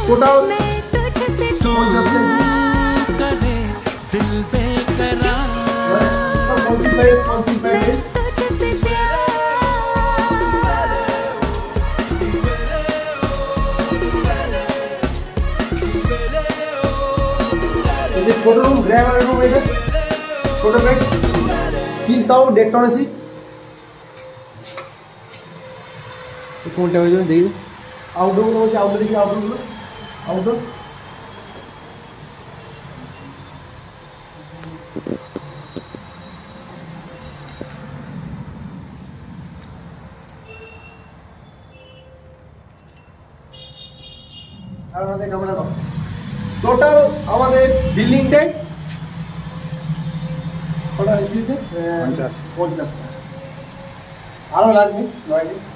total छोटो room driver room है छोटो बेड 3 टन एसी কোনটা হয়ে যাবে দেখি আউটডোর হচ্ছে আউটডোর দেখি আউটডোর আর আমাদের ক্যামেরা টোটাল আমাদের বিল্ডিংটাই কটা এসি আছে 50 আরো লাগবে 9